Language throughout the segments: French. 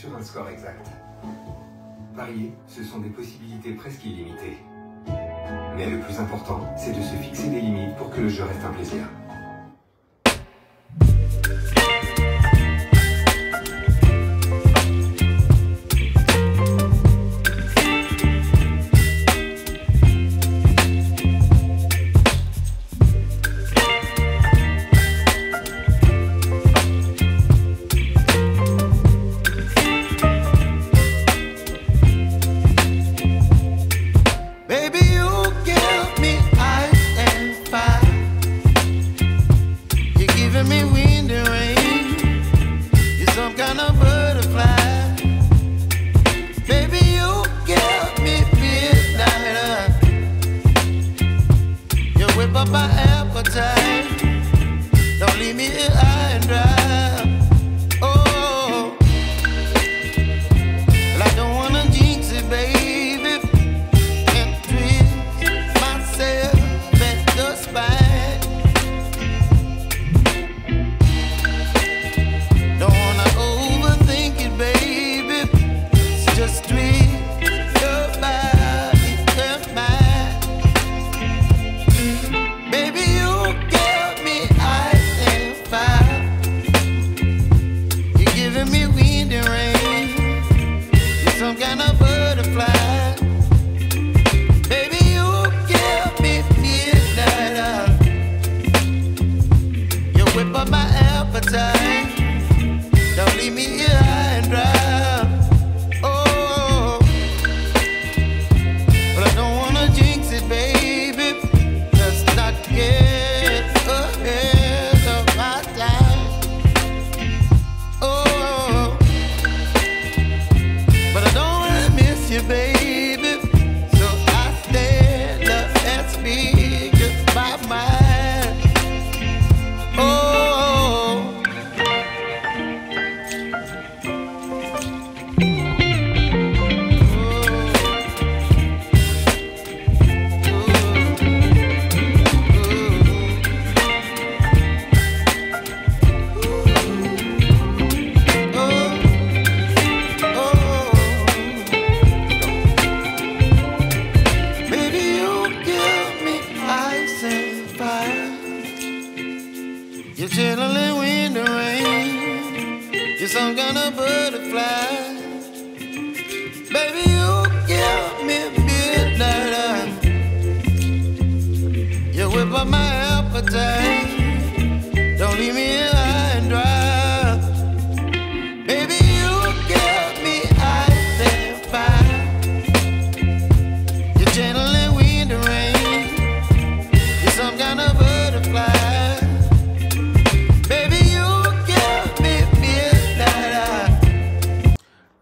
sur un score exact. Parier, ce sont des possibilités presque illimitées. Mais le plus important, c'est de se fixer des limites pour que le jeu reste un plaisir.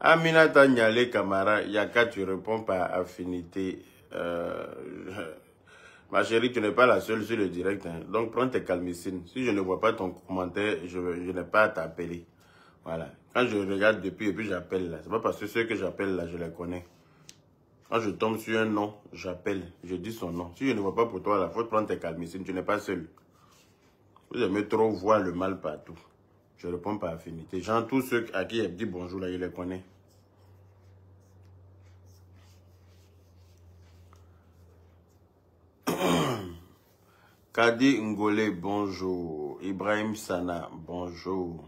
Aminata Nyale Camara, Yaka, tu réponds par affinité. Ma chérie, tu n'es pas la seule sur le direct. Hein. Donc, prends tes calmicines. Si je ne vois pas ton commentaire, je n'ai pas à t'appeler. Voilà. Quand je regarde depuis et puis j'appelle là, c'est pas parce que ceux que j'appelle là, je les connais. Quand je tombe sur un nom, j'appelle. Je dis son nom. Si je ne vois pas pour toi là, il faut prendre tes calmicines. Tu n'es pas seul. Vous aimez trop voir le mal partout. Je réponds par affinité. Genre, tous ceux à qui il dit bonjour là, je les connais. Kadi Ngole, bonjour. Ibrahim Sana, bonjour.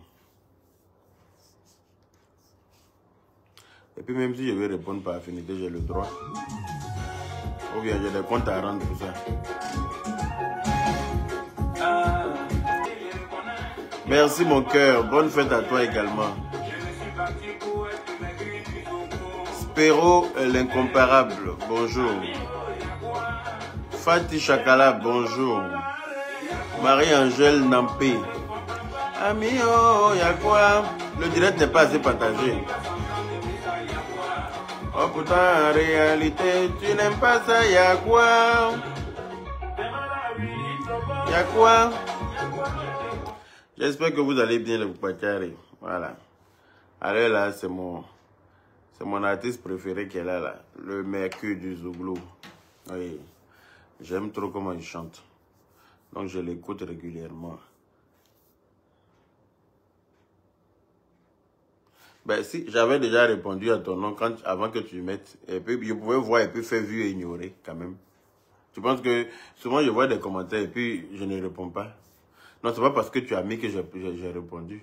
Et puis même si je vais répondre par affinité, j'ai le droit. Ou bien j'ai des comptes à rendre pour ça. Merci mon cœur. Bonne fête à toi également. Spéro l'incomparable, bonjour. Fatih Chakala, bonjour. Marie-Angèle Nampé. Ami, oh, y'a quoi? Le direct n'est pas assez partagé. Oh, pourtant, en réalité, tu n'aimes pas ça, y'a quoi? Y'a quoi? J'espère que vous allez bien, le Boubakari. Voilà. Allez, là, c'est mon artiste préféré qui est là. Le Mercure du Zouglou. Oui. J'aime trop comment il chante. Donc je l'écoute régulièrement. Ben si, j'avais déjà répondu à ton nom avant que tu mettes. Et puis, je pouvais voir et puis faire vu et ignorer quand même. Tu penses que souvent je vois des commentaires et puis je ne réponds pas. Non, c'est pas parce que tu as mis que j'ai répondu.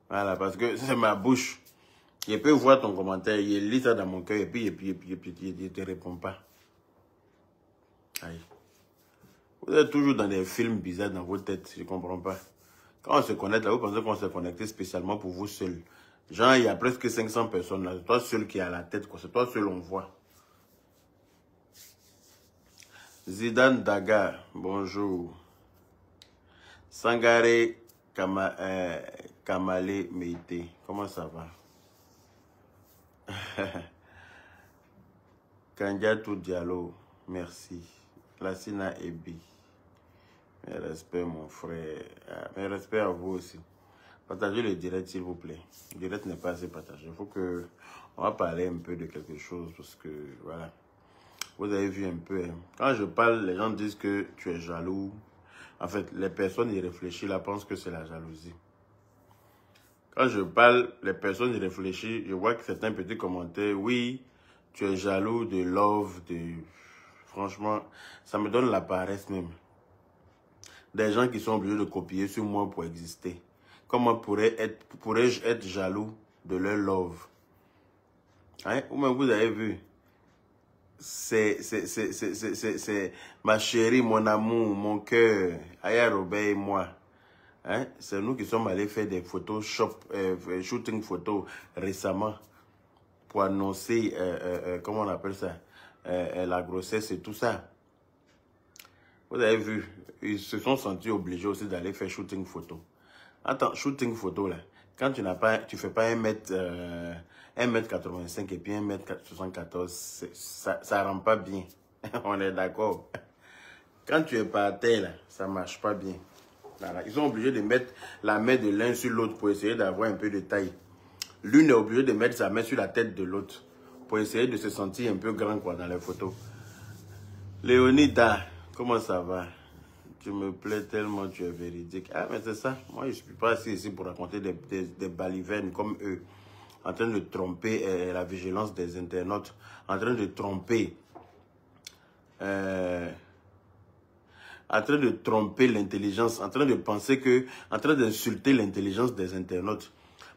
Voilà, parce que c'est ma bouche. Je peux voir ton commentaire, il lit ça dans mon cœur et puis il ne te répond pas. Aïe. Vous êtes toujours dans des films bizarres dans vos têtes, je ne comprends pas. Quand on se connecte là, vous pensez qu'on s'est connecté spécialement pour vous seul. Genre, il y a presque 500 personnes là, c'est toi seul qui est à la tête, c'est toi seul on voit. Zidane Daga, bonjour. Sangare Kamale Meite, comment ça va? Kandiatou Diallo, merci. Lassina Ebi, mes respects mon frère, mes respects à vous aussi. Partagez le direct s'il vous plaît. Le direct n'est pas assez partagé. Il faut que on va parler un peu de quelque chose parce que voilà. Vous avez vu un peu, hein. Quand je parle, les gens disent que tu es jaloux. En fait, les personnes y réfléchissent, là, pensent que c'est la jalousie. Quand je parle, les personnes y réfléchissent, je vois que certains petits commentaires, oui, tu es jaloux de love, de... Franchement, ça me donne la paresse même. Des gens qui sont obligés de copier sur moi pour exister. Comment pourrais-je être jaloux de leur love? Hein? Ou même vous avez vu, c'est ma chérie, mon amour, mon cœur, Aya Robert et moi. Hein? C'est nous qui sommes allés faire des shooting photos récemment pour annoncer, comment on appelle ça, la grossesse et tout ça. Vous avez vu, ils se sont sentis obligés aussi d'aller faire shooting photo. Attends, shooting photo là, quand tu fais pas 1m85 et puis 1m74, ça rend pas bien. On est d'accord. Quand tu es par terre là, ça marche pas bien. Voilà. Ils sont obligés de mettre la main de l'un sur l'autre pour essayer d'avoir un peu de taille. L'une est obligée de mettre sa main sur la tête de l'autre pour essayer de se sentir un peu grand quoi dans les photos. Léonida, comment ça va? Tu me plais tellement, tu es véridique. Ah, mais c'est ça. Moi, je ne suis pas assis ici pour raconter des balivernes comme eux, en train de tromper la vigilance des internautes, en train de tromper, l'intelligence, en train de penser que, en train d'insulter l'intelligence des internautes.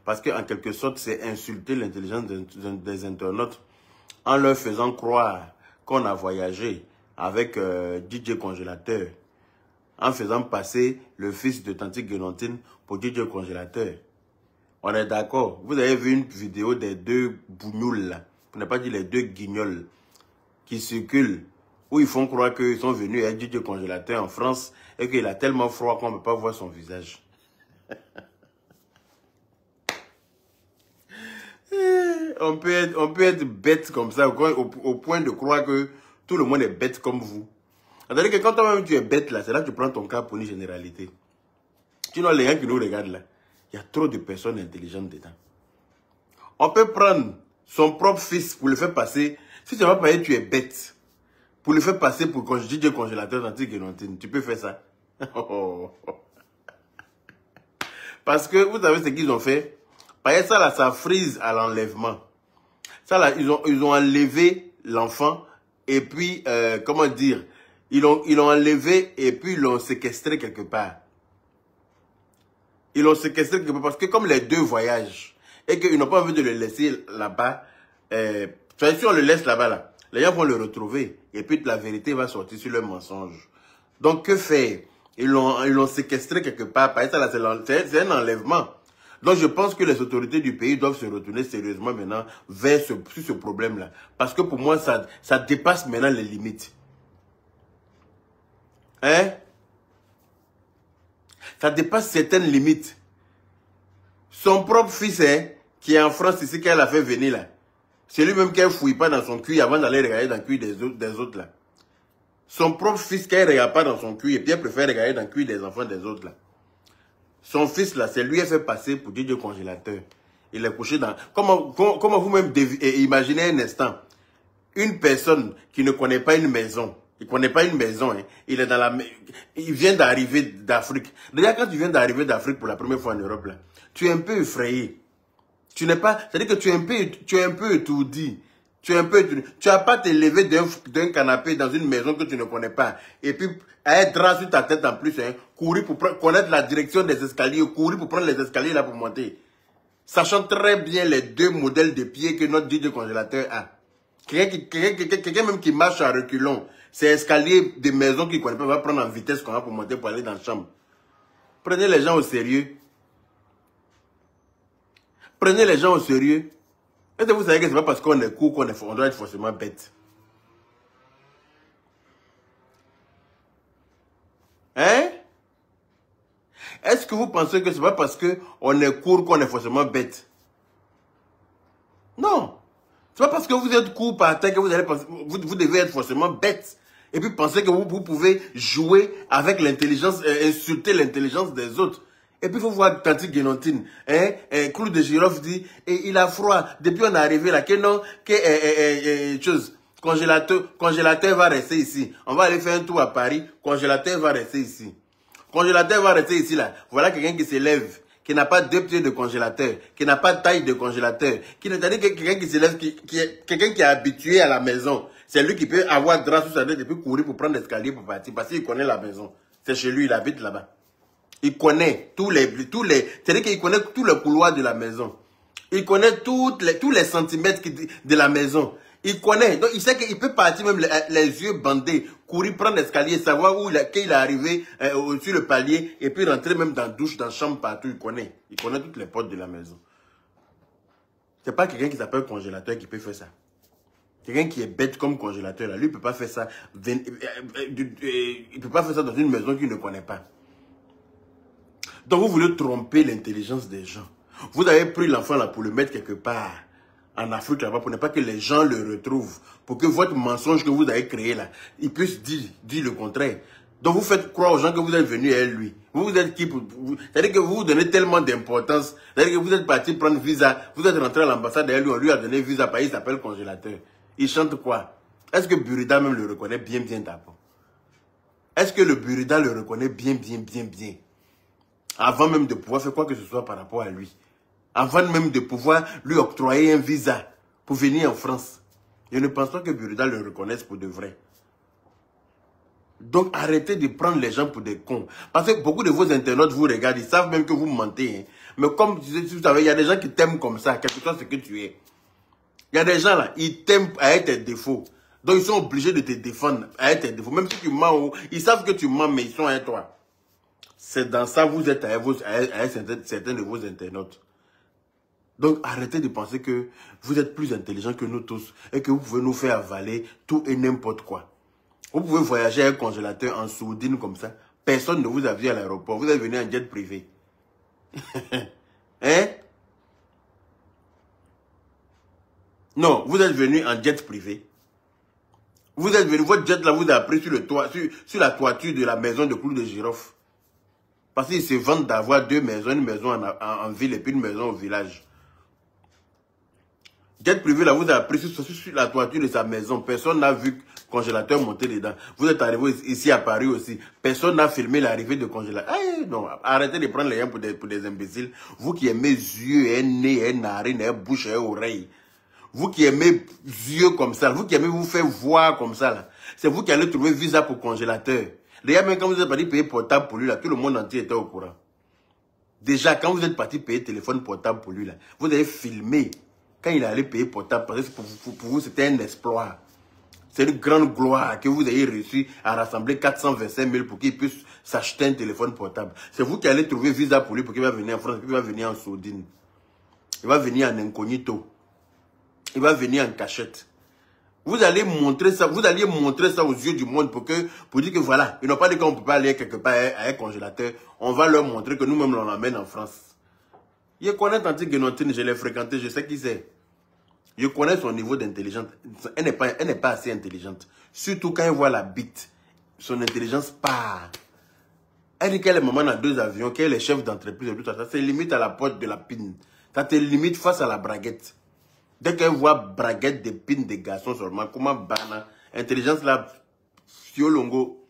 Parce qu'en quelque sorte, c'est insulter l'intelligence des internautes en leur faisant croire qu'on a voyagé avec DJ Congélateur, en faisant passer le fils de Tante Guénontine pour DJ Congélateur. On est d'accord. Vous avez vu une vidéo des deux bougnoules, là, pour ne pas dire les deux guignols, qui circulent, où ils font croire qu'ils sont venus avec DJ Congélateur en France et qu'il a tellement froid qu'on ne peut pas voir son visage. On peut être bête comme ça, au point de croire que tout le monde est bête comme vous. C'est-à-dire que quand toi-même tu es bête là, c'est là que tu prends ton cas pour une généralité. Sinon, les gens qui nous regardent là, il y a trop de personnes intelligentes dedans. On peut prendre son propre fils pour le faire passer. Si tu ne vas pas payer, tu es bête. Pour le faire passer pour DJ Congélateur Anti-Guénontine. Tu peux faire ça. Parce que vous savez ce qu'ils ont fait? Parce que ça là, ça frise à l'enlèvement. Ça là, ils ont enlevé l'enfant et puis, comment dire, ils l'ont enlevé et puis ils l'ont séquestré quelque part. Ils l'ont séquestré quelque part parce que comme les deux voyagent et qu'ils n'ont pas envie de le laisser là-bas, si on le laisse là-bas, là, les gens vont le retrouver et puis la vérité va sortir sur leur mensonge. Donc que faire? Ils l'ont séquestré quelque part. Parce que ça là, c'est un enlèvement. Donc je pense que les autorités du pays doivent se retourner sérieusement maintenant vers ce problème-là. Parce que pour moi, ça dépasse maintenant les limites. Hein? Ça dépasse certaines limites. Son propre fils, hein, qui est en France ici, qu'elle a fait venir là. C'est lui-même qui ne fouille pas dans son cul avant d'aller regarder dans le cul des autres là. Son propre fils qui ne regarde pas dans son cul et puis elle préfère regarder dans le cul des enfants des autres là. Son fils là, c'est lui qui a fait passer pour DJ Congélateur. Il est couché dans... Comment vous-même imaginez un instant, une personne qui ne connaît pas une maison. Il ne connaît pas une maison. Hein. Il vient d'arriver d'Afrique. Déjà, quand tu viens d'arriver d'Afrique pour la première fois en Europe, là, tu es un peu effrayé. Tu n'es pas... C'est-à-dire que tu es un peu étourdi. Tu n'as pas te lever d'un canapé dans une maison que tu ne connais pas. Et puis, avec drap sur ta tête en plus, hein, courir pour connaître la direction des escaliers, courir pour prendre les escaliers là pour monter. Sachant très bien les deux modèles de pieds que notre DJ congélateur a. Quelqu'un même qui marche à reculons, c'est escalier de maison qu'il ne connaît pas, va prendre en vitesse pour monter pour aller dans la chambre. Prenez les gens au sérieux. Prenez les gens au sérieux. Est-ce que vous savez que ce n'est pas parce qu'on est court qu'on doit être forcément bête? Hein? Est-ce que vous pensez que ce n'est pas parce qu'on est court qu'on est forcément bête? Non. Ce n'est pas parce que vous êtes court par terre que vous devez être forcément bête. Et puis penser que vous pouvez jouer avec l'intelligence, insulter l'intelligence des autres. Et puis il faut voir Tanti Guénontine. Clou de Girofle dit, il a froid. Depuis on est arrivé là, que non, congélateur va rester ici. On va aller faire un tour à Paris, congélateur va rester ici. Congélateur va rester ici là. Voilà quelqu'un qui s'élève, qui n'a pas 2 pieds de congélateur, qui n'a pas de taille de congélateur, qui n'est pas quelqu'un qui s'élève, quelqu'un qui est habitué à la maison. C'est lui qui peut avoir drap sur sa tête et puis courir pour prendre l'escalier pour partir parce qu'il connaît la maison. C'est chez lui, il habite là-bas. Il connaît c'est-à-dire qu'il connaît tous les couloirs de la maison. Il connaît tous les centimètres de la maison. Il connaît, donc il sait qu'il peut partir même les yeux bandés, courir, prendre l'escalier, savoir qu'il est arrivé sur le palier et puis rentrer même dans la douche, dans la chambre, partout. Il connaît toutes les portes de la maison. C'est pas quelqu'un qui s'appelle congélateur qui peut faire ça. Quelqu'un qui est bête comme congélateur, là, lui, il ne peut pas faire ça. Il ne peut pas faire ça dans une maison qu'il ne connaît pas. Donc, vous voulez tromper l'intelligence des gens. Vous avez pris l'enfant là pour le mettre quelque part en Afrique là-bas pour ne pas que les gens le retrouvent. Pour que votre mensonge que vous avez créé là, il puisse dire le contraire. Donc, vous faites croire aux gens que vous êtes venu à lui. Vous êtes qui pour... C'est-à-dire que vous vous donnez tellement d'importance. C'est-à-dire que vous êtes parti prendre visa. Vous êtes rentré à l'ambassade et lui, on lui a donné visa. Par il s'appelle congélateur. Il chante quoi? Est-ce que Burida même le reconnaît bien d'abord? Est-ce que le Burida le reconnaît bien? Avant même de pouvoir faire quoi que ce soit par rapport à lui. Avant même de pouvoir lui octroyer un visa pour venir en France. Je ne pense pas que Burida le reconnaisse pour de vrai. Donc arrêtez de prendre les gens pour des cons. Parce que beaucoup de vos internautes vous regardent, ils savent même que vous mentez. Hein. Mais comme vous savez, il y a des gens qui t'aiment comme ça, quel que soit ce que tu es. Il y a des gens là, ils t'aiment avec tes défauts. Donc ils sont obligés de te défendre avec tes défauts. Même si tu mens, ils savent que tu mens, mais ils sont avec toi. C'est dans ça que vous êtes avec certains de vos internautes. Donc arrêtez de penser que vous êtes plus intelligents que nous tous et que vous pouvez nous faire avaler tout et n'importe quoi. Vous pouvez voyager avec un congélateur en sourdine comme ça. Personne ne vous a vu à l'aéroport. Vous êtes venu en jet privé. Hein? Non, vous êtes venu en jet privé. Vous êtes venu, votre jet là vous a pris sur le toit, sur la toiture de la maison de Clou de Girofle. Parce qu'ils se vendent d'avoir 2 maisons, une maison en ville et puis une maison au village. Jet privé là vous a pris sur la toiture de sa maison. Personne n'a vu congélateur monter dedans. Vous êtes arrivé ici à Paris aussi. Personne n'a filmé l'arrivée de congélateur. Eh, non, arrêtez de prendre les gens pour des imbéciles. Vous qui aimez yeux, un nez, une narine, une bouche, une oreille. Vous qui aimez yeux comme ça, vous qui aimez vous faire voir comme ça, là, c'est vous qui allez trouver visa pour congélateur. Déjà, même quand vous êtes parti payer portable pour lui, là, tout le monde entier était au courant. Déjà, quand vous êtes parti payer téléphone portable pour lui, là, vous avez filmé quand il allait payer portable, parce que pour vous, c'était un exploit. C'est une grande gloire que vous ayez réussi à rassembler 425 000 pour qu'il puisse s'acheter un téléphone portable. C'est vous qui allez trouver visa pour lui, pour qu'il va venir en France, qu'il va venir en sourdine. Il va venir en incognito. Il va venir en cachette. Vous allez montrer ça, aux yeux du monde pour dire que voilà, ils n'ont pas dit qu'on ne peut pas aller quelque part à un congélateur. On va leur montrer que nous-mêmes, on l'emmène en France. Je connais Tanti Guénontine, je l'ai fréquenté, je sais qui c'est. Je connais son niveau d'intelligence. Elle n'est pas assez intelligente. Surtout quand elle voit la bite. Son intelligence part. Elle dit qu'elle est maman dans 2 avions, qu'elle est chef d'entreprise et tout ça. Ça se limite à la porte de la pine. Ça te limite face à la braguette. Dès qu'elle voit braguette des pines des garçons seulement, comment bana, intelligence là, Fiolongo,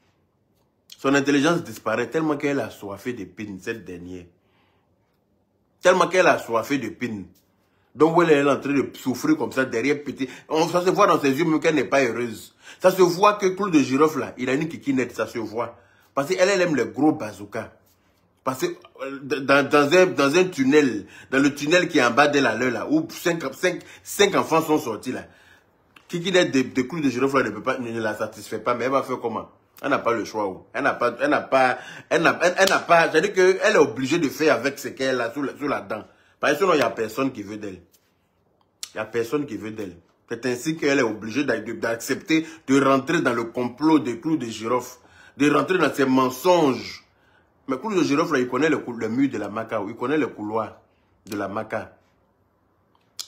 son intelligence disparaît tellement qu'elle a soifé de pines, cette dernière. Tellement qu'elle a soifé de pines. Donc, où elle est en train de souffrir comme ça, derrière petit. Ça se voit dans ses yeux même qu'elle n'est pas heureuse. Ça se voit que Clou de Girofle, là, il a une kikinette, ça se voit. Parce qu'elle aime les gros bazookas. Parce que dans un tunnel, dans le tunnel qui est en bas de la là, où 5 enfants sont sortis là, kikinette de Clou de Girofle ne la satisfait pas, mais elle va faire comment? Elle n'a pas le choix. Elle n'a pas, c'est-à-dire qu'elle est obligée de faire avec ce qu'elle a sous la dent. Parce que sinon, il n'y a personne qui veut d'elle. Il n'y a personne qui veut d'elle. C'est ainsi qu'elle est obligée d'accepter de rentrer dans le complot de Clou de Girofle, de rentrer dans ses mensonges. Mais Clou de Girofle, là, il connaît le mur de la Maca, il connaît le couloir de la Maca.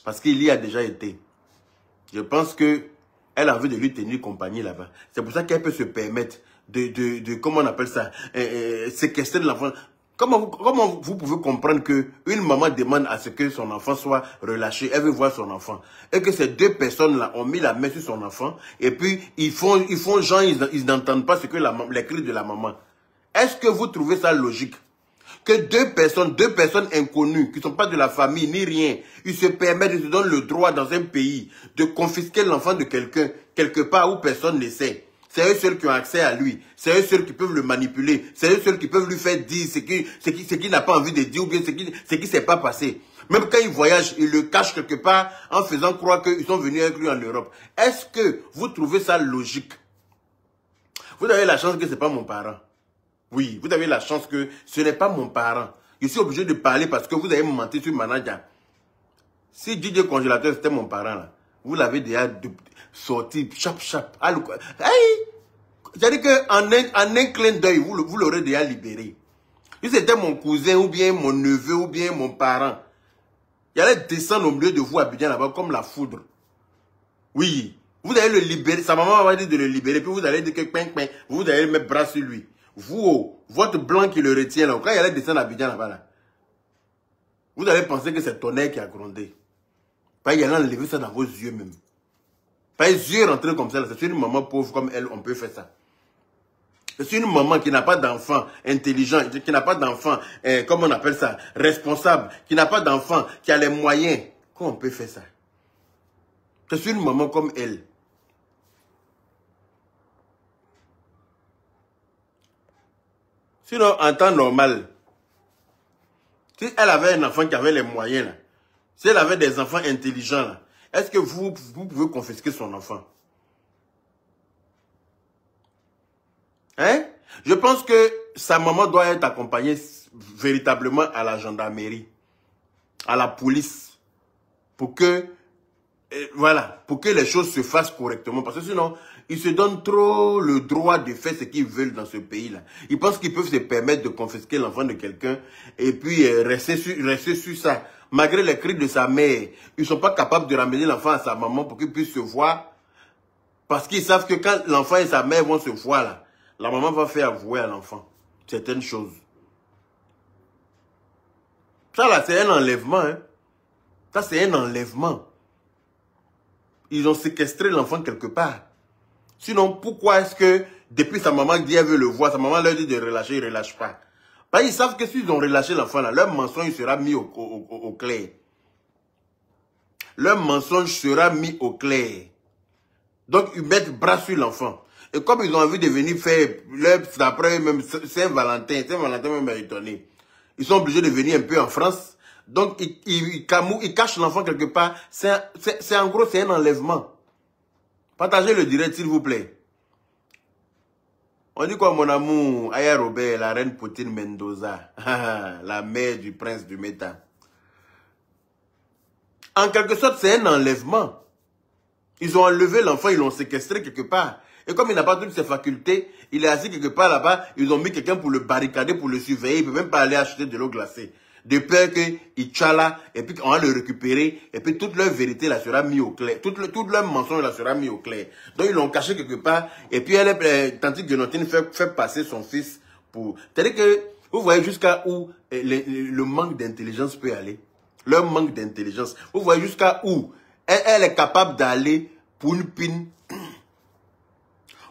Parce qu'il y a déjà été. Je pense que elle a envie de lui tenir compagnie là-bas. C'est pour ça qu'elle peut se permettre de comment on appelle ça, séquestrer l'enfant. Comment vous pouvez comprendre qu'une maman demande à ce que son enfant soit relâché, elle veut voir son enfant, et que ces deux personnes-là ont mis la main sur son enfant, et puis ils font genre, ils n'entendent pas ce que les cris de la maman. Est-ce que vous trouvez ça logique? Que deux personnes inconnues, qui ne sont pas de la famille, ni rien, ils se permettent, ils se donnent le droit dans un pays de confisquer l'enfant de quelqu'un, quelque part où personne ne sait. C'est eux seuls qui ont accès à lui. C'est eux seuls qui peuvent le manipuler. C'est eux seuls qui peuvent lui faire dire ce qu'il n'a pas envie de dire ou bien ce qui ne s'est pas passé. Même quand il voyage, il le cache quelque part en faisant croire qu'ils sont venus avec lui en Europe. Est-ce que vous trouvez ça logique? Vous avez la chance que ce n'est pas mon parent. Oui, vous avez la chance que ce n'est pas mon parent. Je suis obligé de parler parce que vous avez menti sur Manaja. Si DJ Congélateur c'était mon parent, là, vous l'avez déjà sorti, chap. C'est-à-dire qu'en un clin d'œil, vous l'aurez déjà libéré. Si c'était mon cousin, ou bien mon neveu, ou bien mon parent, il allait descendre au milieu de vous à Abidjan là-bas comme la foudre. Oui, vous allez le libérer. Sa maman va dire de le libérer, puis vous allez dire que vous allez mettre bras sur lui. Vous, votre blanc qui le retient là, quand il allait descendre à Abidjan là-bas, là, vous allez penser que c'est tonnerre qui a grondé. Pas il allait enlever ça dans vos yeux même. Pas les yeux rentrés comme ça, c'est une maman pauvre comme elle, on peut faire ça. C'est une maman qui n'a pas d'enfant intelligent, qui n'a pas d'enfant, comment on appelle ça, responsable, qui n'a pas d'enfant, qui a les moyens. Comment on peut faire ça? C'est une maman comme elle. Sinon, en temps normal, si elle avait un enfant qui avait les moyens, là, si elle avait des enfants intelligents, est-ce que vous pouvez confisquer son enfant? Hein? Je pense que sa maman doit être accompagnée véritablement à la gendarmerie, à la police, pour que, voilà, pour que les choses se fassent correctement. Parce que sinon, ils se donnent trop le droit de faire ce qu'ils veulent dans ce pays-là. Ils pensent qu'ils peuvent se permettre de confisquer l'enfant de quelqu'un et puis rester sur ça. Malgré les cris de sa mère, ils ne sont pas capables de ramener l'enfant à sa maman pour qu'il puisse se voir. Parce qu'ils savent que quand l'enfant et sa mère vont se voir là, la maman va faire avouer à l'enfant certaines choses. Ça là, c'est un enlèvement. Hein? Ça, c'est un enlèvement. Ils ont séquestré l'enfant quelque part. Sinon, pourquoi est-ce que, depuis sa maman dit qu'elle veut le voir, sa maman leur dit de relâcher, ils ne relâchent pas. Parce qu'ils savent que s'ils ont relâché l'enfant, leur mensonge sera mis au clair. Leur mensonge sera mis au clair. Donc, ils mettent bras sur l'enfant. Et comme ils ont envie de venir faire, d'après même Saint-Valentin même a étonné. Ils sont obligés de venir un peu en France. Donc, ils cachent l'enfant quelque part. En gros, c'est un enlèvement. Partagez le direct, s'il vous plaît. On dit quoi, mon amour? Aya Robert, la reine Poutine Mendoza. La mère du prince du Méta. En quelque sorte, c'est un enlèvement. Ils ont enlevé l'enfant, ils l'ont séquestré quelque part. Et comme il n'a pas toutes ses facultés, il est assis quelque part là-bas, ils ont mis quelqu'un pour le barricader, pour le surveiller. Il ne peut même pas aller acheter de l'eau glacée. De peur qu'il tchala, et puis on va le récupérer, et puis toute leur vérité là sera mise au clair. Toute leur mensonge là sera mise au clair. Donc ils l'ont caché quelque part, et puis tandis que Guenotine fait passer son fils pour... C'est-à-dire que vous voyez jusqu'à où le manque d'intelligence peut aller. Leur manque d'intelligence. Vous voyez jusqu'à où elle est capable d'aller pour une pine.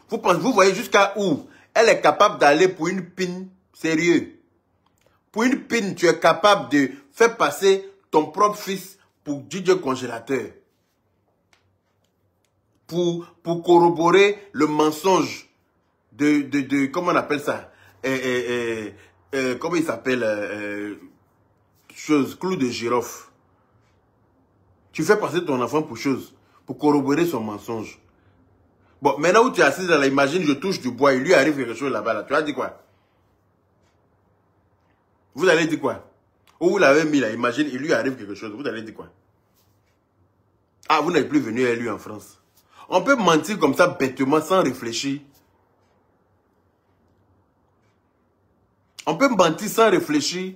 Vous voyez jusqu'à où elle est capable d'aller pour une pine. Sérieux. Pour une pine, tu es capable de faire passer ton propre fils pour DJ Congélateur. Pour corroborer le mensonge de comment on appelle ça? Comment il s'appelle? Clou de girofle. Tu fais passer ton enfant pour chose, pour corroborer son mensonge. Bon, maintenant où tu es assis là, imagine, je touche du bois, il lui arrive quelque chose là-bas, là. Tu vas dire quoi? Vous allez dire quoi? Où vous l'avez mis là, imagine, il lui arrive quelque chose, vous allez dire quoi? Ah, vous n'êtes plus venu à lui en France. On peut mentir comme ça bêtement, sans réfléchir. On peut mentir sans réfléchir.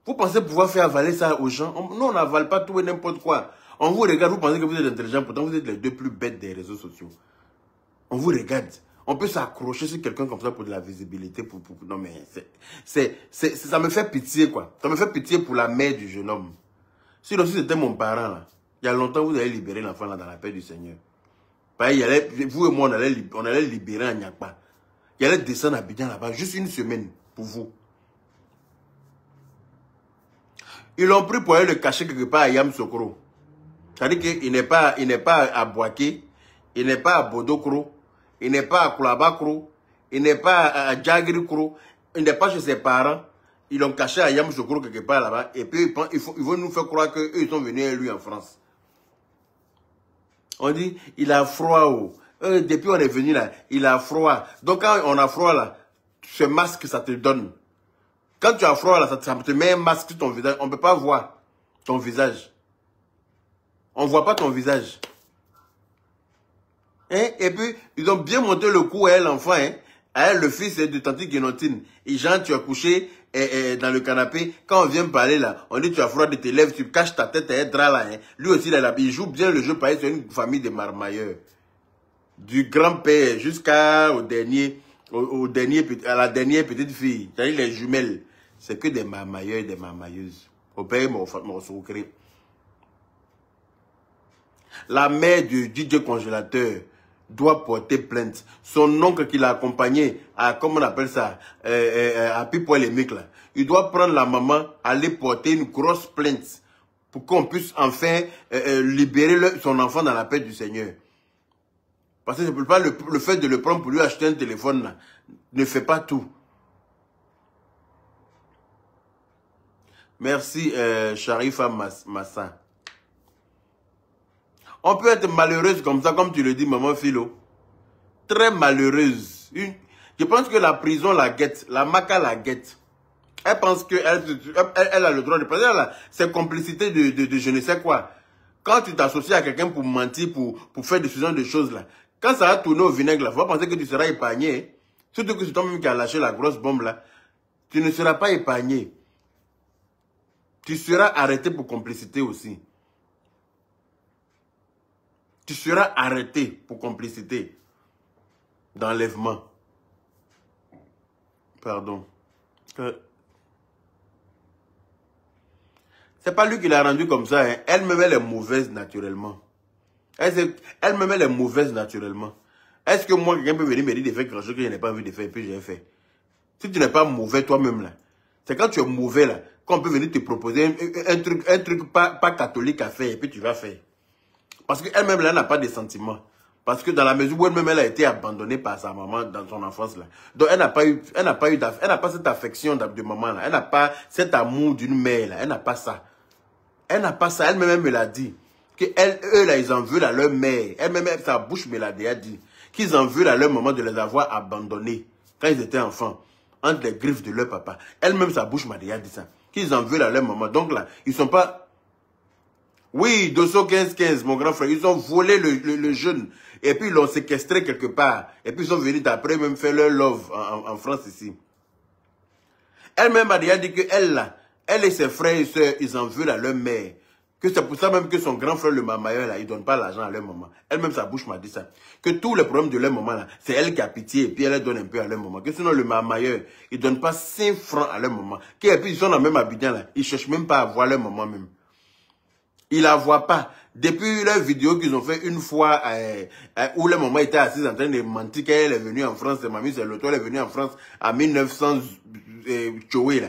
Vous pensez pouvoir faire avaler ça aux gens? Nous, on n'avale pas tout et n'importe quoi. On vous regarde, vous pensez que vous êtes intelligent, pourtant vous êtes les deux plus bêtes des réseaux sociaux. On vous regarde. On peut s'accrocher sur quelqu'un comme ça pour de la visibilité. Non mais, ça me fait pitié quoi. Ça me fait pitié pour la mère du jeune homme. Sinon, si c'était mon parent là, il y a longtemps vous allez libérer l'enfant là dans la paix du Seigneur. Vous et moi, on allait libérer un Nyakpa. Il allait descendre à Abidjan là-bas, juste une semaine pour vous. Ils l'ont pris pour aller le cacher quelque part à Yamsokro. C'est-à-dire qu'il n'est pas à Boaké, il n'est pas à Bodokro, il n'est pas à Koulabakro, il n'est pas à Djagrikro, il n'est pas chez ses parents. Ils l'ont caché à Yamsokro quelque part là-bas. Et puis ils vont nous faire croire qu'eux ils sont venus à lui en France. On dit, il a froid. Depuis on est venu là, il a froid. Donc quand on a froid là, ce masque ça te donne. Quand tu as froid là, ça te met un masque sur ton visage. On ne peut pas voir ton visage. On ne voit pas ton visage. Hein? Et puis, ils ont bien monté le coup à elle, l'enfant. Hein? À elle, le fils de tante Guénotine. Et Jean, tu as couché dans le canapé. Quand on vient parler là, on dit tu as froid de tes lèvres, tu caches ta tête à un drap là. Hein? Lui aussi, il joue bien le jeu pareil sur une famille de marmailleurs. Du grand-père jusqu'au dernier, à la dernière petite fille. C'est-à-dire les jumelles. C'est que des marmailleurs et des marmailleuses. Au pays, mon secret. La mère du DJ Congélateur doit porter plainte. Son oncle qui l'a accompagné à, comment on appelle ça, à Pipolémique là. Il doit prendre la maman, aller porter une grosse plainte pour qu'on puisse enfin libérer son enfant dans la paix du Seigneur. Parce que je ne peux pas le fait de le prendre pour lui acheter un téléphone là, ne fait pas tout. Merci, Sharifa Massa. On peut être malheureuse comme ça, comme tu le dis, maman Philo. Très malheureuse. Je pense que la prison la guette, la maca la guette. Elle pense qu'elle a le droit de prendre ses complicités de je ne sais quoi. Quand tu t'associes à quelqu'un pour mentir, pour faire des choses de choses là, quand ça va tourner au vinaigre là, il faut penser que tu seras épargné. Surtout que c'est toi-même qui as lâché la grosse bombe là. Tu ne seras pas épargné. Tu seras arrêté pour complicité aussi. Tu seras arrêté pour complicité d'enlèvement. Pardon. C'est pas lui qui l'a rendu comme ça. Hein. Elle me met les mauvaises naturellement. Elle me met les mauvaises naturellement. Est-ce que moi, quelqu'un peut venir me dire de faire quelque chose que je n'ai pas envie de faire et puis j'ai fait? Si tu n'es pas mauvais toi-même là, c'est quand tu es mauvais là, qu'on peut venir te proposer un truc pas catholique à faire et puis tu vas faire. Parce qu'elle-même là, elle n'a pas de sentiments. Parce que dans la mesure où elle-même elle a été abandonnée par sa maman dans son enfance là. Donc elle n'a pas cette affection de maman là. Elle n'a pas cet amour d'une mère là. Elle n'a pas ça. Elle n'a pas ça. Elle-même me l'a dit. Eux là, ils en veulent à leur mère. Elle-même, sa bouche me l'a déjà dit. Qu'ils en veulent à leur maman de les avoir abandonnés quand ils étaient enfants. Entre les griffes de leur papa. Elle-même, sa bouche m'a déjà dit ça. Qu'ils en veulent à leur maman. Donc là, ils sont pas... Oui, 215, mon grand frère. Ils ont volé le jeune. Et puis, ils l'ont séquestré quelque part. Et puis, ils sont venus après même faire leur love en France ici. Elle-même a déjà dit que elle et ses frères et sœurs, ils en veulent à leur mère. Que c'est pour ça même que son grand frère, le mamailleur, là, il ne donne pas l'argent à leur maman. Elle-même, sa bouche m'a dit ça. Que tous les problèmes de leur maman, là, c'est elle qui a pitié et puis elle donne un peu à leur maman. Que sinon, le mamailleur, il ne donne pas 5 francs à leur maman. Et puis, ils sont dans le même Abidjan, là. Ils ne cherchent même pas à voir leur maman même. Ils la voient pas. Depuis leur vidéo qu'ils ont fait une fois, où leur maman était assise en train de mentir qu'elle est venue en France, mamie, c'est l'autre, elle est venue en France en 1900, Tchoué, là.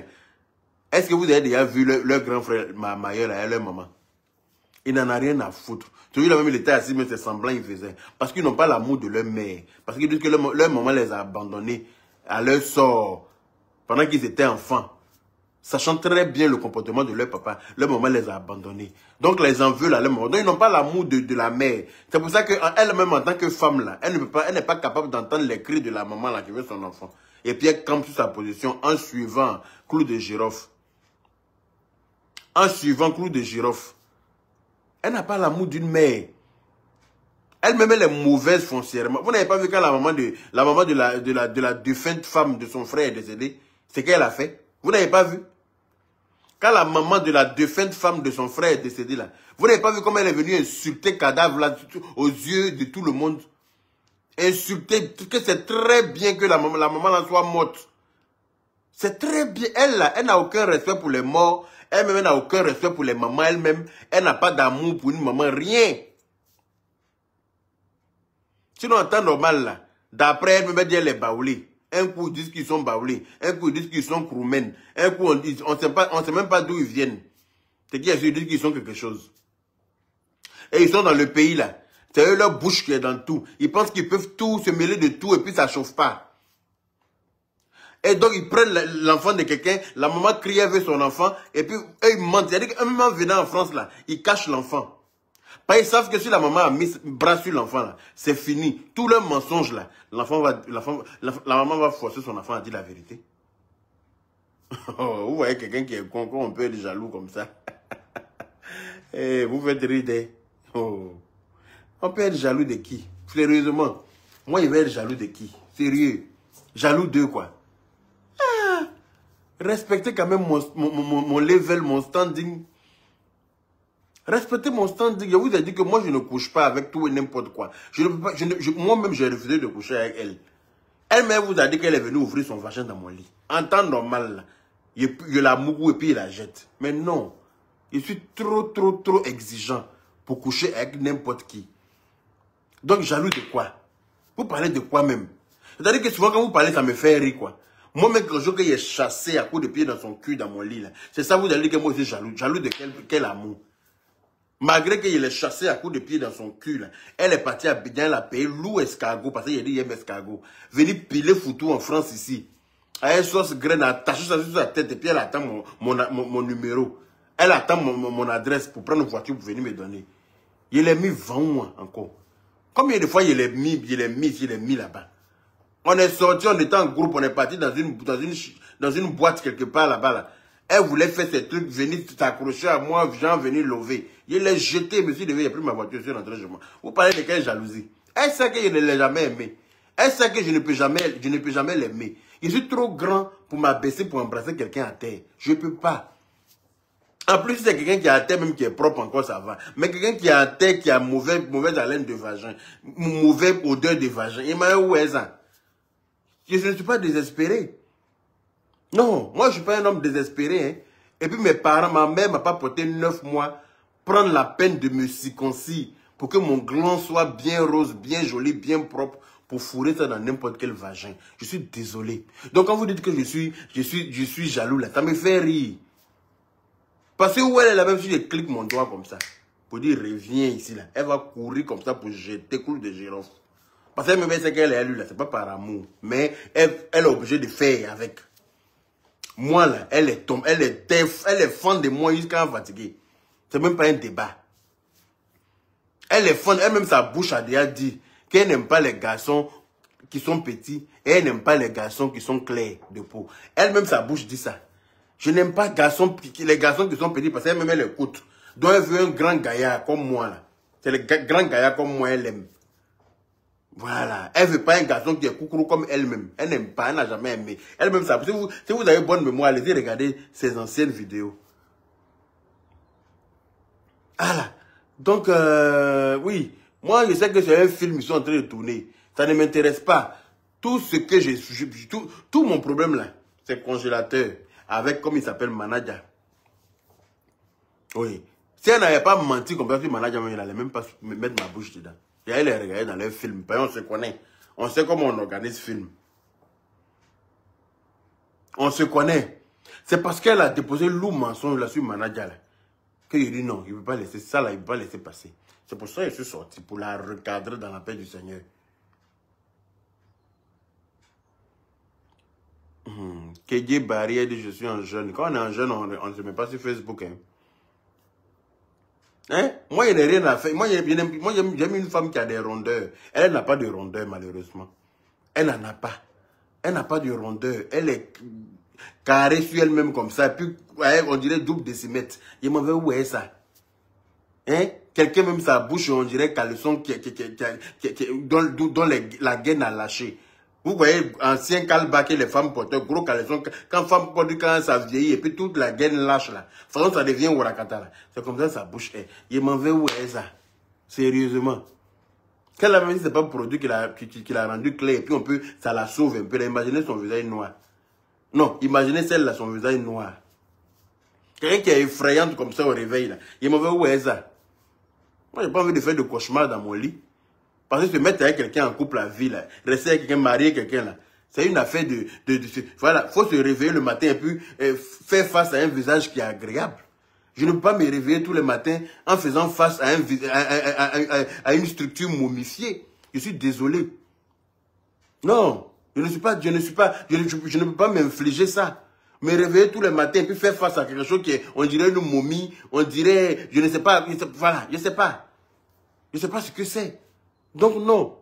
Est-ce que vous avez déjà vu leur grand frère mamailleur, là, et leur maman? Il n'en a rien à foutre. Celui-là même, il était assis, mais c'est semblant, il faisait. Parce qu'ils n'ont pas l'amour de leur mère. Parce qu'ils disent que leur maman les a abandonnés à leur sort pendant qu'ils étaient enfants. Sachant très bien le comportement de leur papa, leur maman les a abandonnés. Donc les en veulent à leur maman. Donc ils n'ont pas l'amour de la mère. C'est pour ça qu'elle-même, en tant que femme, là, elle n'est pas capable d'entendre les cris de la maman là, qui veut son enfant. Et puis elle campe sur sa position en suivant clou de girofle. En suivant clou de girofle. Elle n'a pas l'amour d'une mère. Elle-même, elle est mauvaise foncièrement. Vous n'avez pas vu quand la maman de la défunte femme de son frère est décédée, c'est qu'elle a fait? Vous n'avez pas vu? Quand la maman de la défunte femme de son frère est décédée là, vous n'avez pas vu comment elle est venue insulter cadavre là aux yeux de tout le monde? Insulter, que c'est très bien que la maman là soit morte. C'est très bien. Elle là, elle n'a aucun respect pour les morts. Elle-même n'a aucun respect pour les mamans. Elle-même, elle n'a pas d'amour pour une maman. Rien. Sinon, en temps normal là, d'après elle-même, elle dit elle est baoulée. Un coup, ils disent qu'ils sont baoulés. Un coup, ils disent qu'ils sont kroumen. Un coup, on ne sait même pas d'où ils viennent. C'est qu'ils disent qu'ils sont quelque chose. Et ils sont dans le pays là. C'est eux leur bouche qui est dans tout. Ils pensent qu'ils peuvent tout, se mêler de tout et puis ça ne chauffe pas. Et donc, ils prennent l'enfant de quelqu'un, la maman crie avec son enfant, et puis, eux, ils mentent. C'est-à-dire qu'un moment venant en France, là, ils cachent l'enfant. Parce qu'ils savent que si la maman a mis bras sur l'enfant, là, c'est fini. Tout leur mensonge, là, la maman va forcer son enfant à dire la vérité. Vous voyez quelqu'un qui est con, on peut être jaloux comme ça. Et vous faites rire. Oh. On peut être jaloux de qui? Sérieusement. Moi, il vais être jaloux de qui? Sérieux. Jaloux d'eux, quoi. Respectez quand même mon level, mon standing. Respectez mon standing. Je vous ai dit que moi, je ne couche pas avec tout et n'importe quoi. Moi-même, j'ai refusé de coucher avec elle. Elle-même vous a dit qu'elle est venue ouvrir son vagin dans mon lit. En temps normal, je la mougou et puis il la jette. Mais non. Je suis trop exigeant pour coucher avec n'importe qui. Donc, jaloux de quoi? Vous parlez de quoi même? C'est-à-dire que souvent, quand vous parlez, ça me fait rire, quoi. Moi-même, quand je qu'il est chassé à coups de pied dans son cul, dans mon lit, là. C'est ça, vous allez dire que moi aussi jaloux. Jaloux de quel amour? Malgré qu'il est chassé à coups de pied dans son cul, là. Elle est partie à Abidjan, elle a payé loup escargot, parce qu'il a dit, il aime escargot. Venir piler foutu en France ici. À une sauce graine, attacher ça sur sa tête, et puis elle attend mon numéro. Elle attend mon adresse pour prendre une voiture pour venir me donner. Il est mis 20 mois encore. Combien de fois il est mis là-bas? On est sorti, on était en groupe, on est parti dans une boîte quelque part là-bas. Là. Elle voulait faire ces trucs, venir s'accrocher à moi, genre venir lever. Il l'a jeté, monsieur, il a pris ma voiture, je suis rentré chez moi. Vous parlez de quelle jalousie? Elle sait que je ne l'ai jamais aimé. Elle sait que je ne peux jamais l'aimer. Je suis trop grand pour m'abaisser, pour embrasser quelqu'un à terre. Je ne peux pas. En plus, si c'est quelqu'un qui est à terre, même qui est propre encore, ça va. Mais quelqu'un qui est à terre, qui a mauvaise haleine de vagin, mauvaise odeur de vagin, il m'a dit où est ça? Je ne suis pas désespéré. Non, moi je ne suis pas un homme désespéré. Hein. Et puis mes parents, ma mère m'a pas porté 9 mois prendre la peine de me circoncire pour que mon gland soit bien rose, bien joli, bien propre pour fourrer ça dans n'importe quel vagin. Je suis désolé. Donc quand vous dites que je suis jaloux là, ça me fait rire. Parce que où elle est là, même si je clique mon doigt comme ça, pour dire reviens ici là, elle va courir comme ça pour jeter clou de girofle. Parce qu'elle me sait qu'elle est élue là, c'est pas par amour. Mais elle est obligée de faire avec. Moi là, elle est fan de moi jusqu'à fatiguer. C'est même pas un débat. Elle est fan, elle-même sa bouche a déjà dit qu'elle n'aime pas les garçons qui sont petits et elle n'aime pas les garçons qui sont clairs de peau. Elle-même sa bouche dit ça. Je n'aime pas les garçons qui sont petits parce qu'elle-même elle écoute. Donc elle veut un grand gaillard comme moi là. C'est le grand gaillard comme moi elle aime. Voilà. Elle ne veut pas un garçon qui est coucou comme elle-même. Elle n'aime pas, elle n'a jamais aimé. Elle-même ça. Si vous avez bonne mémoire, allez-y regarder ses anciennes vidéos. Voilà. Donc, oui. Moi, je sais que c'est un film, ils sont en train de tourner. Ça ne m'intéresse pas. Tout ce que tout mon problème là, c'est congélateur. Avec, comme il s'appelle, manager. Oui. Si elle n'avait pas menti comme ça, manager, il n'allait même pas me mettre ma bouche dedans. Et elle les regarder dans les films. On se connaît. On sait comment on organise film. On se connaît. C'est parce qu'elle a déposé loup mensonge là sur manager là. Que je dis non, il ne peut pas laisser ça là, il ne peut pas laisser passer. C'est pour ça que je suis sorti, pour la recadrer dans la paix du Seigneur. Kédié Barrière dit je suis un jeune. Quand on est un jeune, on ne se met pas sur Facebook. Hein? Moi, il n'y a rien à faire. Moi, j'aime une femme qui a des rondeurs. Elle n'a pas de rondeur, malheureusement. Elle n'en a pas. Elle n'a pas de rondeur. Elle est carrée sur elle-même comme ça. Puis, ouais, on dirait double décimètre. Je m'en vais où est ça? Hein? Quelqu'un même sa bouche, on dirait caleçon dont la gaine a lâché. Vous voyez, ancien calbac et les femmes portent gros caleçon. Quand femme porte, quand ça vieillit, et puis toute la gaine lâche là. Franchement, ça devient Ourakata là. C'est comme ça sa bouche est. Il m'en veut où est ça? Sérieusement. Quand la même c'est pas un produit qu'il a rendu clair, et puis on peut, ça la sauve un peu. Imaginez son visage noir. Non, imaginez celle-là, son visage noir. Quelqu'un qui est effrayante comme ça au réveil là. Il m'en veut où est ça? Moi, j'ai pas envie de faire de cauchemar dans mon lit. Parce que se mettre avec quelqu'un en couple à vie, là, rester avec quelqu'un, marier quelqu'un, là, c'est une affaire voilà, faut se réveiller le matin et puis faire face à un visage qui est agréable. Je ne peux pas me réveiller tous les matins en faisant face à une structure momifiée. Je suis désolé. Non, je ne peux pas m'infliger ça. Me réveiller tous les matins et puis faire face à quelque chose qui est, on dirait une momie, on dirait, je ne sais pas, voilà, je ne sais pas. Je ne sais pas ce que c'est. Donc non,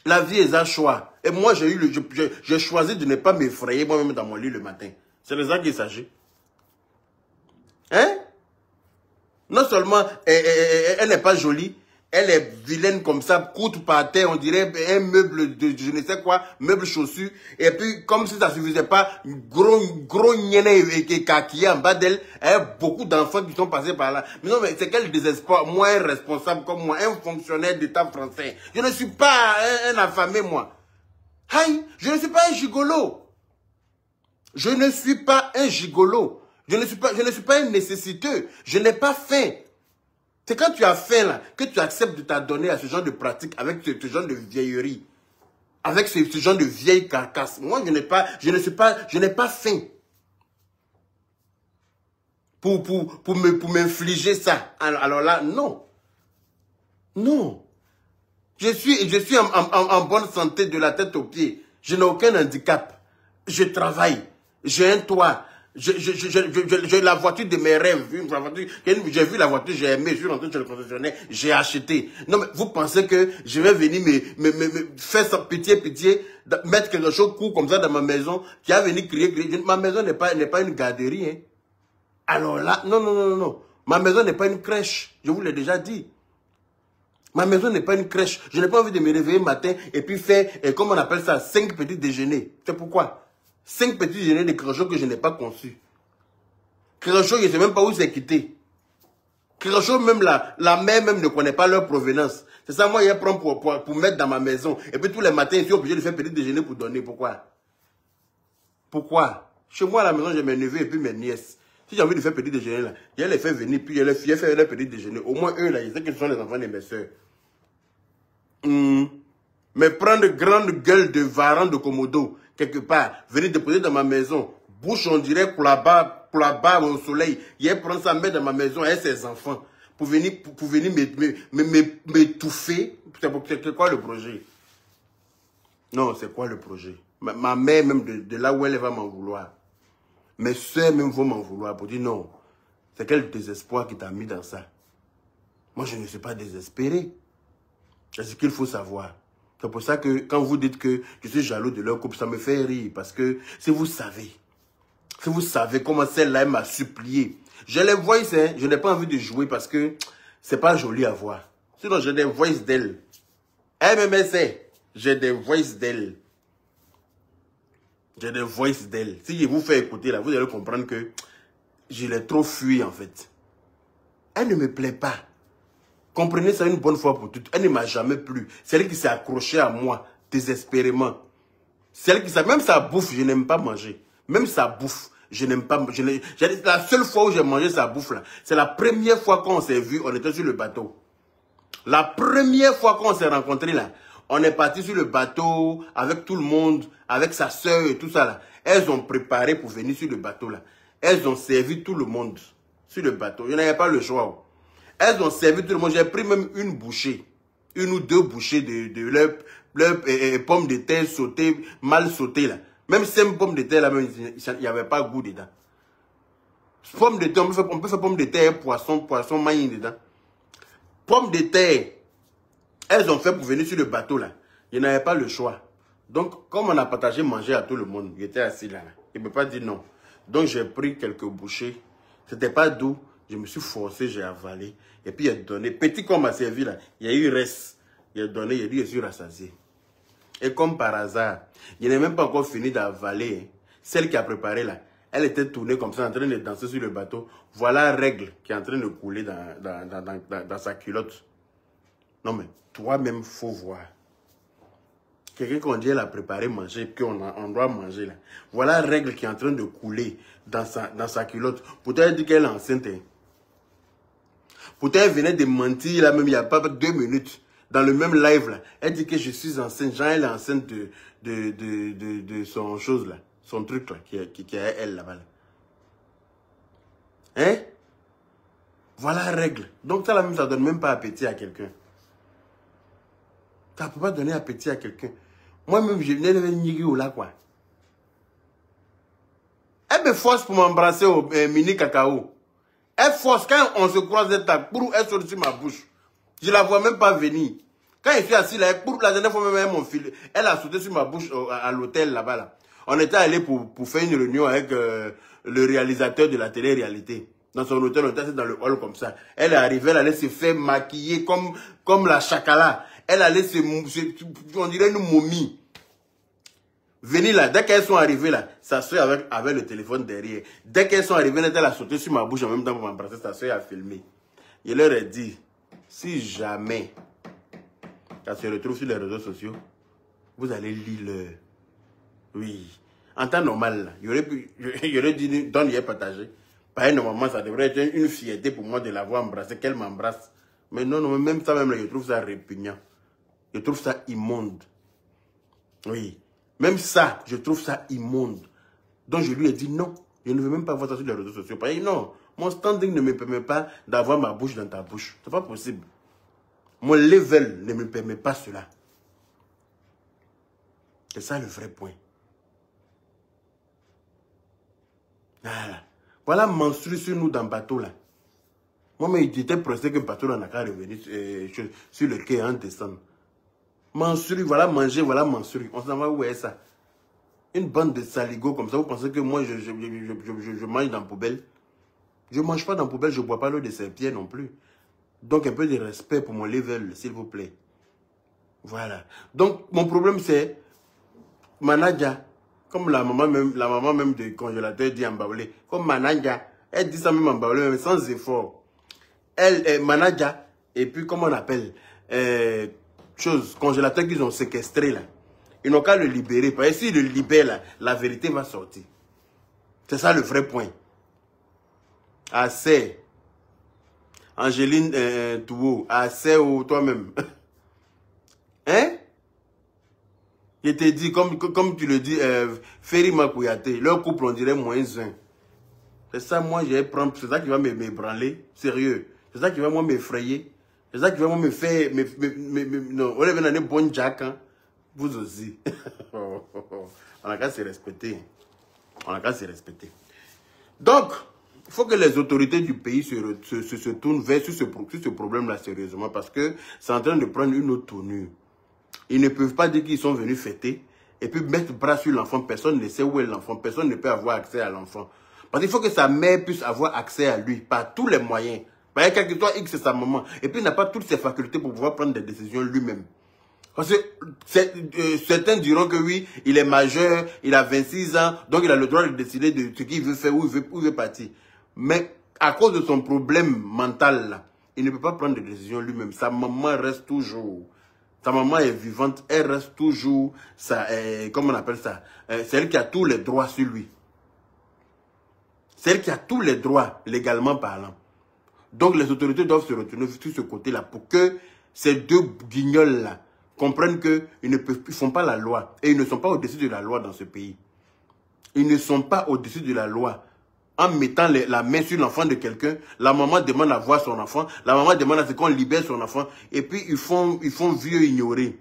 la vie est un choix. Et moi, j'ai choisi de ne pas m'effrayer moi-même dans mon lit le matin. C'est de ça qu'il s'agit. Hein? Non seulement elle n'est pas jolie, elle est vilaine comme ça, courte par terre, on dirait un meuble de je ne sais quoi, meuble chaussure. Et puis, comme si ça ne suffisait pas, gros nienne et kaki en bas d'elle, il y a beaucoup d'enfants qui sont passés par là. Mais non, mais c'est quel désespoir, moi, un responsable comme moi, un fonctionnaire d'État français. Je ne suis pas un affamé, moi. Aïe, je ne suis pas un gigolo. Je ne suis pas un gigolo. Je ne suis pas un nécessiteux. Je n'ai pas faim. C'est quand tu as faim là, que tu acceptes de t'adonner à ce genre de pratique, avec ce genre de vieillerie, avec ce genre de vieille carcasse. Moi, je n'ai pas faim pour m'infliger ça. Alors là, non. Non. Je suis en bonne santé de la tête aux pieds. Je n'ai aucun handicap. Je travaille. J'ai un toit. J'ai la voiture de mes rêves. J'ai vu la voiture, j'ai aimé, je suis rentré chez le concessionnaire, j'ai acheté. Non, mais vous pensez que je vais venir me faire ça, pitié, mettre quelque chose court comme ça dans ma maison, qui a venu crier. Ma maison n'est pas une garderie. Hein. Alors là, non. Ma maison n'est pas une crèche. Je vous l'ai déjà dit. Ma maison n'est pas une crèche. Je n'ai pas envie de me réveiller le matin et puis faire, comment on appelle ça, 5 petits déjeuners. C'est pourquoi 5 petits déjeuners de quelque chose que je n'ai pas conçu. Quelque chose, je ne sais même pas où c'est quitté. Quelque chose, même la mère même ne connaît pas leur provenance. C'est ça, moi, je prends pour mettre dans ma maison. Et puis tous les matins, je suis obligé de faire petit déjeuner pour donner. Pourquoi? Pourquoi? Chez moi, à la maison, j'ai mes neveux et puis mes nièces. Si j'ai envie de faire petit déjeuner, là, je les fais venir, puis je les fais faire leur petit déjeuner. Au moins, eux, là, je sais qu'ils sont les enfants de mes soeurs. Mais prendre grande gueule de varan de Komodo, quelque part, venir déposer dans ma maison, bouche, on dirait, pour la barre au soleil, il prendre ça, mettre dans ma maison avec ses enfants, pour venir m'étouffer. C'est quoi le projet? Non, c'est quoi le projet? Ma mère, même de là où elle va m'en vouloir. Mes soeurs même vont m'en vouloir pour dire non. C'est quel désespoir qui t'a mis dans ça? Moi, je ne suis pas désespéré. C'est ce qu'il faut savoir. C'est pour ça que quand vous dites que je suis jaloux de leur couple, ça me fait rire. Parce que si vous savez comment celle-là m'a supplié. Je les voice, hein, je n'ai pas envie de jouer parce que c'est pas joli à voir. Sinon, j'ai des voices d'elle. MMS, j'ai des voices d'elle. J'ai des voices d'elle. Si je vous fais écouter là, vous allez comprendre que je l'ai trop fui en fait. Elle ne me plaît pas. Comprenez ça une bonne fois pour toutes. Elle ne m'a jamais plu. C'est elle qui s'est accrochée à moi désespérément. C'est elle qui s'est... Même sa bouffe, je n'aime pas manger. Même sa bouffe, je n'aime pas... La seule fois où j'ai mangé sa bouffe là, c'est la première fois qu'on s'est vu, on était sur le bateau. La première fois qu'on s'est rencontrés là, on est parti sur le bateau avec tout le monde, avec sa soeur et tout ça là. Elles ont préparé pour venir sur le bateau là. Elles ont servi tout le monde. sur le bateau. Je n'avais pas le choix. Elles ont servi tout le monde. J'ai pris même une bouchée, une ou deux bouchées de leur pommes de terre sautées, mal sautées là. Même 5 pommes de terre là, même, il n'y avait pas goût dedans. Pommes de terre, on peut faire pommes de terre, poisson maïs dedans. Pommes de terre, elles ont fait pour venir sur le bateau là. Je n'avais pas le choix. Donc, comme on a partagé manger à tout le monde, j'étais assis là. Il ne peut pas dire non. Donc, j'ai pris quelques bouchées. C'était pas doux. Je me suis forcé, j'ai avalé. Et puis, il a donné. Petit comme m'a servi là, il y a eu reste. Il a donné, il a dit, je suis rassasié. Et comme par hasard, je n'ai même pas encore fini d'avaler. Hein. Celle qui a préparé là, elle était tournée comme ça, en train de danser sur le bateau. Voilà Règle qui est en train de couler dans sa culotte. Non mais, toi-même, faut voir. Quelqu'un qu'on dit elle a préparé manger, qu'on doit manger là. Voilà Règle qui est en train de couler dans sa culotte. Peut-être dire qu'elle est enceinte. Hein. Peut-être elle venait de mentir là même il n'y a pas 2 minutes. Dans le même live là. Elle dit que je suis enceinte. Genre elle est enceinte de son chose là. Son truc là. Qui est elle là-bas. Là. Hein? Voilà Règle. Donc ça là même ça donne même pas appétit à quelqu'un. Ça ne peut pas donner appétit à quelqu'un. Moi-même, je venais de venir là, quoi. Elle me force pour m'embrasser au mini cacao. Elle force, quand on se croise des tables, elle sort sur ma bouche. Je ne la vois même pas venir. Quand je suis assis là, la dernière fois même, elle a sauté sur ma bouche à l'hôtel là-bas. Là. On était allé pour faire une réunion avec le réalisateur de la télé-réalité. Dans son hôtel, on était assis dans le hall comme ça. Elle est arrivée, elle allait se faire maquiller comme la chakala. Elle allait on dirait une momie. Venir là, dès qu'elles sont arrivées là, sa soeur avec le téléphone derrière. Dès qu'elles sont arrivées, elle a sauté sur ma bouche en même temps pour m'embrasser, sa soeur a filmé. Je leur ai dit, si jamais, ça se retrouve sur les réseaux sociaux, vous allez lire. Oui. En temps normal, là, j'aurais dit, donne, il partagé. Pareil, normalement, ça devrait être une fierté pour moi de l'avoir embrassée, qu'elle m'embrasse. Mais non, non, même ça, même là, je trouve ça répugnant. Je trouve ça immonde. Oui. Même ça, je trouve ça immonde. Donc je lui ai dit non. Je ne veux même pas voir ça sur les réseaux sociaux. Parce que non, mon standing ne me permet pas d'avoir ma bouche dans ta bouche. C'est pas possible. Mon level ne me permet pas cela. C'est ça le vrai point. Voilà. Voilà menstruer sur nous dans le bateau là. Moi, mais j'étais pressé que le bateau n'a qu'à revenir sur le quai en décembre. Menstruer, voilà manger, voilà menstruer. On s'en va où est ça? Une bande de saligots comme ça, vous pensez que moi je mange dans la poubelle? Je ne mange pas dans la poubelle, je ne bois pas l'eau de Saint-Pierre non plus. Donc un peu de respect pour mon level, s'il vous plaît. Voilà. Donc mon problème c'est, Manaja, comme la maman même du congélateur dit en baoulé, comme Manaja, elle dit ça même en baoulé, mais sans effort. Elle est Manaja, et puis comment on appelle congélateur qu'ils ont séquestré là. Ils n'ont qu'à le libérer. Parce que s'ils le libèrent là, la vérité va sortir. C'est ça le vrai point. Assez. Angéline Touo, assez ou toi-même. Hein? Je t'ai dit, comme tu le dis, Ferry Makouyaté, leur couple on dirait -1. C'est ça, moi, c'est ça qui va m'ébranler. Sérieux. C'est ça qui va moi m'effrayer. C'est ça qui va moi me faire. Non, on est venu dans bon Jack, hein. Vous aussi. On a qu'à se respecter. On a qu'à se respecter. Donc, il faut que les autorités du pays se tournent vers sur ce problème-là sérieusement parce que c'est en train de prendre une autre tournure. Ils ne peuvent pas dire qu'ils sont venus fêter et puis mettre le bras sur l'enfant. Personne ne sait où est l'enfant. Personne ne peut avoir accès à l'enfant. Parce qu'il faut que sa mère puisse avoir accès à lui par tous les moyens. Parce que quel que soit X, c'est sa maman. Et puis il n'a pas toutes ses facultés pour pouvoir prendre des décisions lui-même. Parce que certains diront que oui, il est majeur, il a 26 ans, donc il a le droit de décider de ce qu'il veut faire, où il veut partir. Mais à cause de son problème mental, là, il ne peut pas prendre de décision lui-même. Sa maman reste toujours. Sa maman est vivante, elle reste toujours, comment on appelle ça, c'est elle qui a tous les droits sur lui. C'est elle qui a tous les droits, légalement parlant. Donc les autorités doivent se retourner sur ce côté-là pour que ces deux guignols-là comprennent qu'ils ne font pas la loi. Et ils ne sont pas au-dessus de la loi dans ce pays. Ils ne sont pas au-dessus de la loi. en mettant la main sur l'enfant de quelqu'un. La maman demande à voir son enfant. La maman demande à ce qu'on libère son enfant. Et puis, ils font vieux ignorés.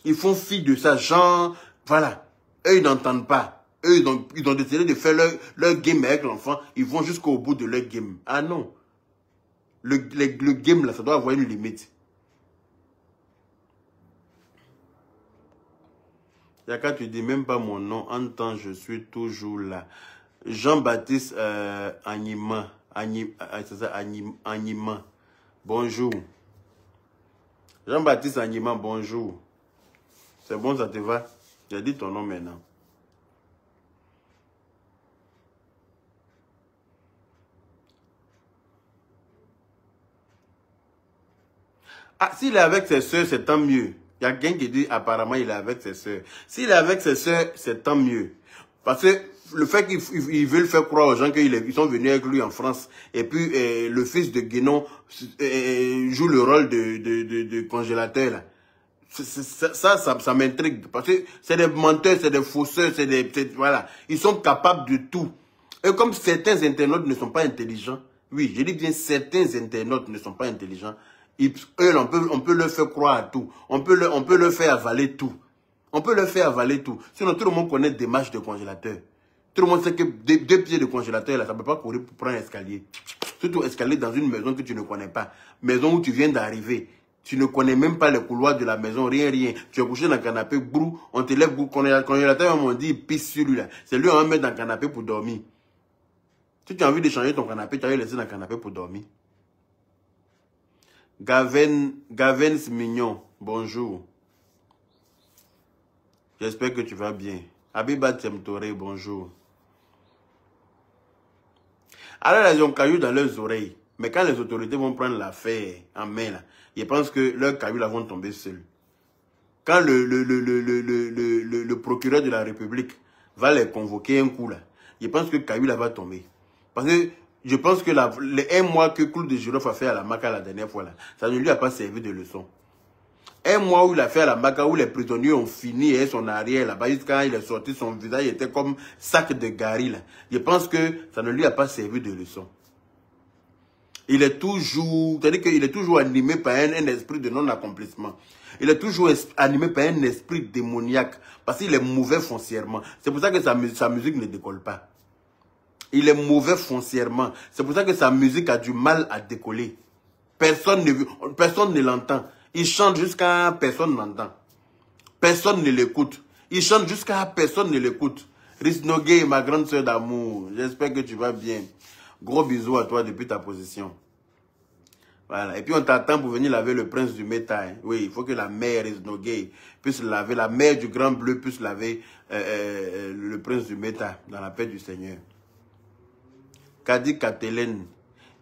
Ils font fi de ça. Genre, voilà. Eux, ils n'entendent pas. Eux, ils ont décidé de faire leur game avec l'enfant. Ils vont jusqu'au bout de leur game. Ah non. Le game, là, ça doit avoir une limite. Yaka, tu dis même pas mon nom. En temps, je suis toujours là. Jean-Baptiste Anima. C'est ça, Anima. Bonjour. Jean-Baptiste Anima, bonjour. C'est bon, ça te va? J'ai dit ton nom maintenant. Ah, s'il est avec ses soeurs, c'est tant mieux. Il y a quelqu'un qui dit apparemment il est avec ses soeurs. S'il est avec ses soeurs, c'est tant mieux. Parce que le fait qu'ils veulent faire croire aux gens qu'ils sont venus avec lui en France, et puis le fils de Guénon joue le rôle de congélateur, là. Ça m'intrigue. Parce que c'est des menteurs, c'est des fausseurs, voilà. Ils sont capables de tout. Et comme certains internautes ne sont pas intelligents, oui, je dis bien certains internautes ne sont pas intelligents, eux, on peut leur faire croire à tout. On peut leur faire avaler tout. On peut leur faire avaler tout. Sinon, tout le monde connaît des marches de congélateur. Tout le monde sait que deux pieds de congélateur, là, ça ne peut pas courir pour prendre un escalier. Surtout escalier dans une maison que tu ne connais pas. Maison où tu viens d'arriver. Tu ne connais même pas les couloirs de la maison, rien. Tu es couché dans le canapé, brou, on te lève, brou, congélateur, on dit, il pisse sur lui, là. C'est lui, on va mettre dans le canapé pour dormir. Si tu as envie de changer ton canapé, tu vas le laisser dans le canapé pour dormir. Gavens Mignon, bonjour. J'espère que tu vas bien. Abiba Temtore, bonjour. Alors, ils ont caillou dans leurs oreilles. Mais quand les autorités vont prendre l'affaire en main, là, ils pensent que leurs cailloux là vont tomber seuls. Quand le procureur de la République va les convoquer un coup, là, ils pensent que caillou là va tomber. Parce que je pense que les 1 mois que Clou de Girofle a fait à la Maca la dernière fois, là, ça ne lui a pas servi de leçon. 1 mois où il a fait à la Maca, où les prisonniers ont fini et son arrière là-bas, jusqu'à quand il est sorti, son visage était comme sac de gari, là. Je pense que ça ne lui a pas servi de leçon. Il est toujours, c'est-à-dire qu'il est toujours animé par un esprit de non-accomplissement. Il est toujours animé par un esprit démoniaque, parce qu'il est mauvais foncièrement. C'est pour ça que sa musique ne décolle pas. Il est mauvais foncièrement. C'est pour ça que sa musique a du mal à décoller. Personne ne l'entend. Il chante jusqu'à personne n'entend. Personne ne l'écoute. Il chante jusqu'à personne ne l'écoute. Risnogué, ma grande soeur d'amour, j'espère que tu vas bien. Gros bisous à toi depuis ta position. Voilà. Et puis on t'attend pour venir laver le prince du Méta. Hein. Oui, il faut que la mère Risnogué puisse laver, la mère du Grand Bleu puisse laver le prince du Méta dans la paix du Seigneur. Kadi Katelène,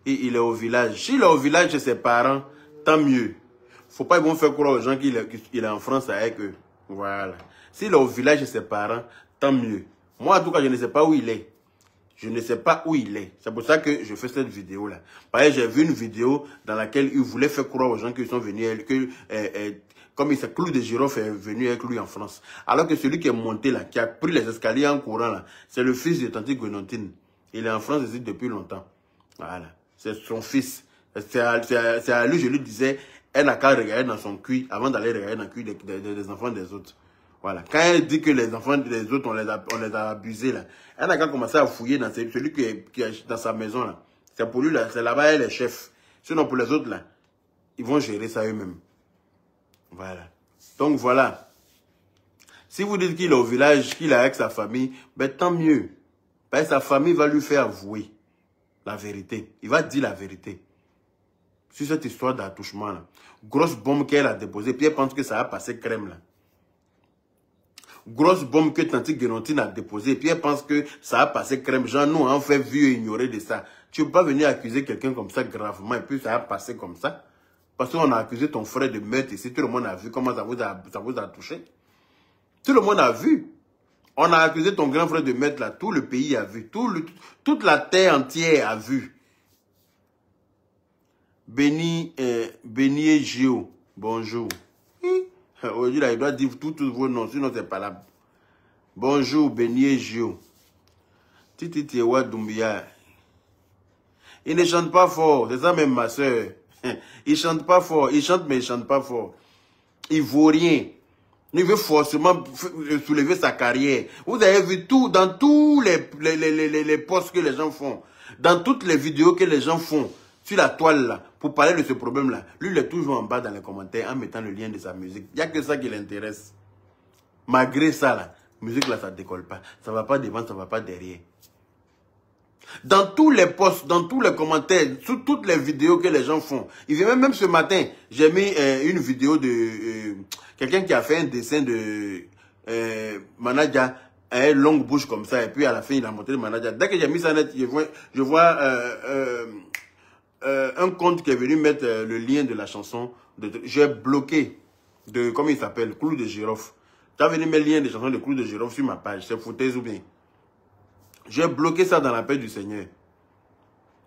il est au village. S'il est au village de ses parents, tant mieux. Faut pas ils faire croire aux gens qu'il est en France avec eux. Voilà. S'il est au village de ses parents, tant mieux. Moi, en tout cas, je ne sais pas où il est. Je ne sais pas où il est. C'est pour ça que je fais cette vidéo-là. Par exemple, j'ai vu une vidéo dans laquelle il voulait faire croire aux gens qu'ils sont venus, comme il s'est Clou de Girofle est venu avec lui en France. Alors que celui qui est monté là, qui a pris les escaliers en courant là, c'est le fils de Tante Guenontine. Il est en France ici depuis longtemps. Voilà. C'est son fils. C'est à lui, je lui disais, elle n'a qu'à regarder dans son cul avant d'aller regarder dans le cul des enfants des autres. Voilà. Quand elle dit que les enfants des autres, on les a abusés, là, elle n'a qu'à commencer à fouiller dans celui qui est dans sa maison, là. C'est pour lui, là, c'est là-bas, elle est chef. Sinon, pour les autres, là, ils vont gérer ça eux-mêmes. Voilà. Donc, voilà. Si vous dites qu'il est au village, qu'il est avec sa famille, ben tant mieux. Ben, sa famille va lui faire avouer la vérité. Il va dire la vérité. Sur cette histoire d'attouchement, là. Grosse bombe qu'elle a déposée, puis elle pense que ça a passé crème, là. Grosse bombe que Tante Guenontine a déposée, puis elle pense que ça a passé crème. Genre, nous, on fait vieux et ignorer de ça. Tu ne peux pas venir accuser quelqu'un comme ça gravement, et puis ça a passé comme ça. Parce qu'on a accusé ton frère de meurtre ici. Tout le monde a vu comment ça vous a touché. Tout le monde a vu. On a accusé ton grand frère de meurtre là. Tout le pays a vu. Toute la terre entière a vu. Béni Gio, bonjour. Aujourd'hui, là, il doit dire tous vos noms, sinon c'est pas là. Bonjour, Béni Gio. Titi Tiewa Doumbia. Il ne chante pas fort. C'est ça même ma soeur. Il chante pas fort. Il chante mais il chante pas fort. Il vaut rien. Il veut forcément soulever sa carrière. Vous avez vu tout, dans tous les posts que les gens font, dans toutes les vidéos que les gens font, sur la toile là, pour parler de ce problème-là, lui il est toujours en bas dans les commentaires en mettant le lien de sa musique. Il n'y a que ça qui l'intéresse. Malgré ça, la musique là, ça ne décolle pas. Ça ne va pas devant, ça ne va pas derrière. Dans tous les posts, dans tous les commentaires, sur toutes les vidéos que les gens font. Il vient même ce matin, j'ai mis une vidéo de quelqu'un qui a fait un dessin de Manaja, longue bouche comme ça, et puis à la fin il a montré le Manaja. Dès que j'ai mis ça net, je vois un compte qui est venu mettre le lien de la chanson. J'ai bloqué de, comment il s'appelle, Clou de Girofle. Tu as venu mettre le lien de chanson de Clou de Girofle sur ma page, c'est foutaise ou bien? J'ai bloqué ça dans la paix du Seigneur.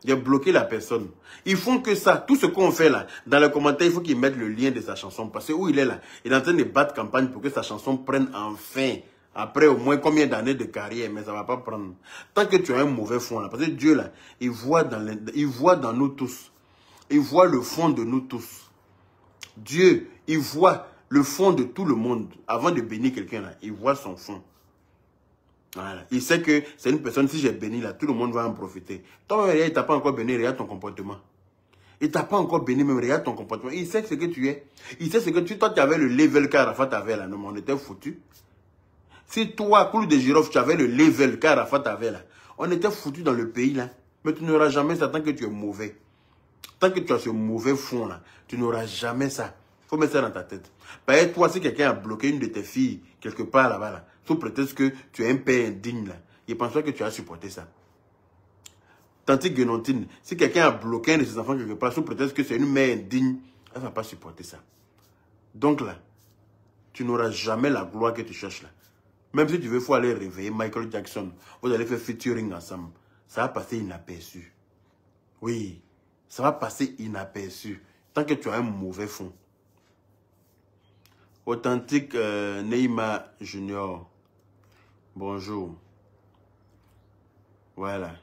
J'ai bloqué la personne. Ils font que ça. Tout ce qu'on fait là, dans les commentaires, il faut qu'ils mettent le lien de sa chanson. Parce que où il est là, il est en train de battre campagne pour que sa chanson prenne enfin. Après au moins combien d'années de carrière, mais ça ne va pas prendre. Tant que tu as un mauvais fond là. Parce que Dieu là, il voit dans nous tous. Il voit le fond de nous tous. Dieu, il voit le fond de tout le monde. Avant de bénir quelqu'un là, il voit son fond. Voilà. Il sait que c'est une personne, si j'ai béni là, tout le monde va en profiter. Toi, il ne t'a pas encore béni, regarde ton comportement. Il ne t'a pas encore béni, même regarde ton comportement. Il sait ce que tu es. Il sait ce que toi, tu avais le level qu'Arafat avait là. Non, mais on était foutus. Si toi, Clou de Girofle, tu avais le level qu'Arafat avait là, on était foutus dans le pays là. Mais tu n'auras jamais ça tant que tu es mauvais. Tant que tu as ce mauvais fond là, tu n'auras jamais ça. Il faut mettre ça dans ta tête. Par exemple, toi, si quelqu'un a bloqué une de tes filles quelque part là-bas, là, sous prétexte que tu es un père indigne, là, il pense pas que tu as supporté ça. Tandis que Guénontine, si quelqu'un a bloqué un de ses enfants quelque part, sous prétexte que c'est une mère indigne, elle ne va pas supporter ça. Donc là, tu n'auras jamais la gloire que tu cherches là. Même si tu veux, il faut aller réveiller Michael Jackson. Vous allez faire featuring ensemble. Ça va passer inaperçu. Oui, ça va passer inaperçu. Tant que tu as un mauvais fond. Authentique Neymar Junior. Bonjour. Voilà.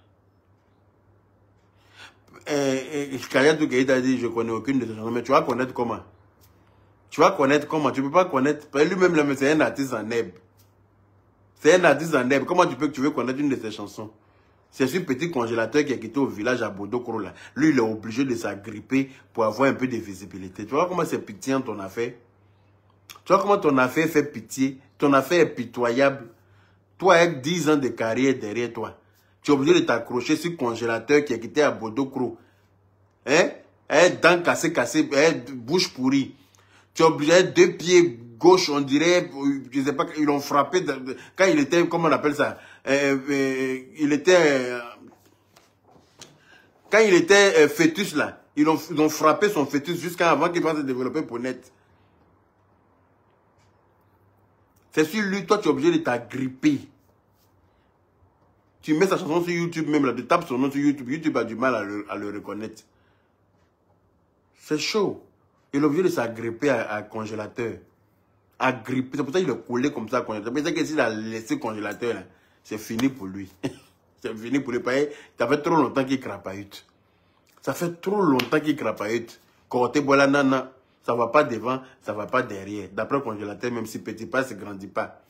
Kayatou Keita a dit, je ne connais aucune de ces chansons, mais tu vas connaître comment? Tu vas connaître comment? Tu ne peux pas connaître. Lui-même, c'est un artiste en herbe. C'est un artiste en herbe. Comment tu veux connaître une de ses chansons? C'est ce petit congélateur qui est quitté au village à Bodokro là. Lui, il est obligé de s'agripper pour avoir un peu de visibilité. Tu vois comment c'est pitié ton affaire? Tu vois comment ton affaire fait pitié? Ton affaire est pitoyable. Toi, avec 10 ans de carrière derrière toi, tu es obligé de t'accrocher sur le congélateur qui est quitté à Bodokro. Hein? Dents cassées, bouche pourrie. Tu es obligé, 2 pieds gauche, on dirait, je ne sais pas, ils l'ont frappé quand il était, comment on appelle ça? Quand il était fœtus là, ils ont frappé son fœtus jusqu'à avant qu'il va se développer pour net. C'est sur lui, toi tu es obligé de t'agripper. Tu mets sa chanson sur YouTube même là, tu tapes son nom sur YouTube, YouTube a du mal à le reconnaître. C'est chaud. Il est obligé de s'agripper à congélateur. Agrippé, c'est pour ça qu'il est collé comme ça à congélateur. C'est que s'il a laissé congélateur là, c'est fini pour lui. C'est fini pour lui. Ça fait trop longtemps qu'il crapahute. Ça fait trop longtemps qu'il crapahute. Côté voilà nana, ça va pas devant, ça va pas derrière. D'après le congélateur, même si petit pas, ça ne grandit pas.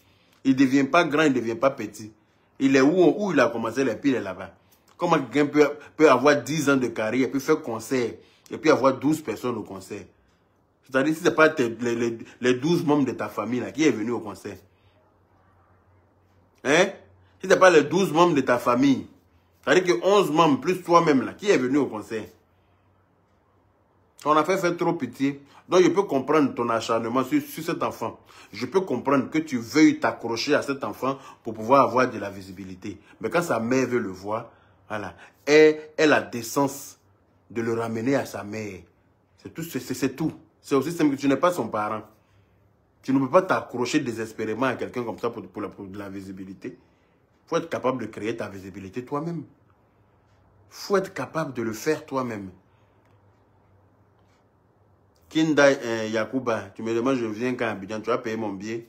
Il ne devient pas grand, il ne devient pas petit. Il est où il a commencé, les piles là-bas. Comment quelqu'un peut avoir 10 ans de carrière, puis faire concert, et puis avoir 12 personnes au concert. C'est-à-dire, si ce n'est pas les 12 membres de ta famille là, qui est venu au concert. Hein? Si ce n'est pas les 12 membres de ta famille, c'est-à-dire que 11 membres plus toi-même là, qui est venu au concert. Ton affaire fait trop pitié. Donc je peux comprendre ton acharnement sur cet enfant. Je peux comprendre que tu veuilles t'accrocher à cet enfant pour pouvoir avoir de la visibilité. Mais quand sa mère veut le voir, voilà, elle a la décence de le ramener à sa mère. C'est tout. C'est aussi simple que tu n'es pas son parent. Tu ne peux pas t'accrocher désespérément à quelqu'un comme ça pour de la visibilité. Il faut être capable de créer ta visibilité toi-même. Il faut être capable de le faire toi-même. Kindai Yakuba, tu me demandes, je viens quand Abidjan, tu vas payer mon billet.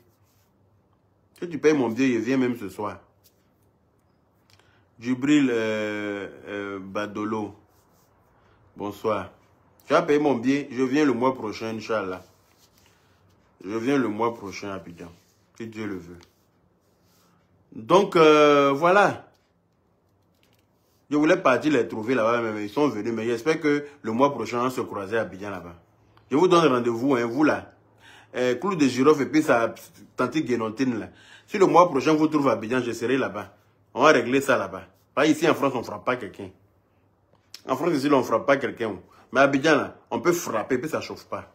Si tu payes mon billet, je viens même ce soir. Djibril Badolo. Bonsoir. Tu as payé mon billet. Je viens le mois prochain, Inch'Allah. Je viens le mois prochain à Abidjan. Si Dieu le veut. Donc, voilà. Je voulais partir les trouver là-bas, mais ils sont venus. Mais j'espère que le mois prochain, on se croiser à Abidjan là-bas. Je vous donne rendez-vous, hein, vous là. Clou de girofle et puis sa tante Guénontine là. Si le mois prochain vous trouvez à Abidjan, je serai là-bas. On va régler ça là-bas. Pas ici en France, on ne frappe pas quelqu'un. En France, ici, on ne frappe pas quelqu'un. Mais à Abidjan là, on peut frapper et puis ça ne chauffe pas.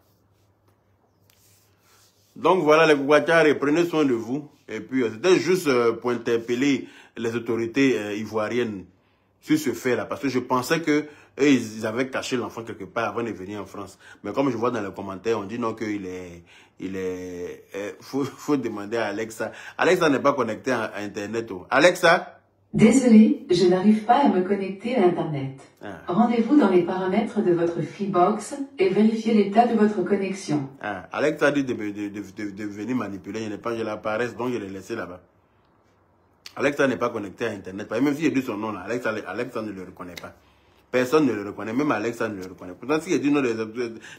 Donc voilà les Kouakare, prenez soin de vous. Et puis c'était juste pour interpeller les autorités ivoiriennes sur ce fait-là. Parce que je pensais que ils avaient caché l'enfant quelque part avant de venir en France. Mais comme je vois dans les commentaires, on dit non qu'il est... faut demander à Alexa. Alexa n'est pas connecté à Internet. Oh. Alexa? Désolé, je n'arrive pas à me connecter à Internet. Ah. Rendez-vous dans les paramètres de votre Freebox et vérifiez l'état de votre connexion. Ah. Alexa a dit de venir manipuler. Je n'ai pas, je la paresse, donc je l'ai laissé là-bas. Alexa n'est pas connecté à Internet. Même si j'ai dit son nom là, Alexa ne le reconnaît pas. Personne ne le reconnaît, même Alexa ne le reconnaît. Pourtant, si j'ai dit nom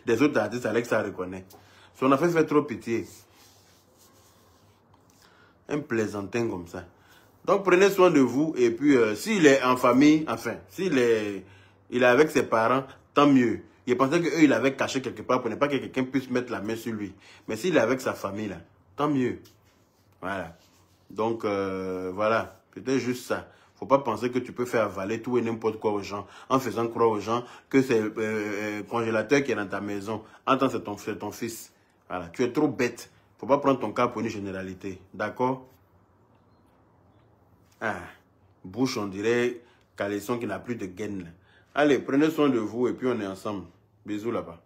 des autres artistes, Alexa reconnaît. Son affaire fait trop pitié. Un plaisantin comme ça. Donc prenez soin de vous et puis s'il est en famille, enfin, s'il est avec ses parents, tant mieux. Il pensait qu'eux, il avait caché quelque part pour ne pas que quelqu'un puisse mettre la main sur lui. Mais s'il est avec sa famille, là, tant mieux. Voilà. Donc, voilà. C'était juste ça. Faut pas penser que tu peux faire avaler tout et n'importe quoi aux gens en faisant croire aux gens que c'est le congélateur qui est dans ta maison. En tant que c'est ton fils. Voilà. Tu es trop bête. Faut pas prendre ton cas pour une généralité. D'accord? Ah, bouche, on dirait caleçon qui n'a plus de gaine. Allez, prenez soin de vous et puis on est ensemble. Bisous là-bas.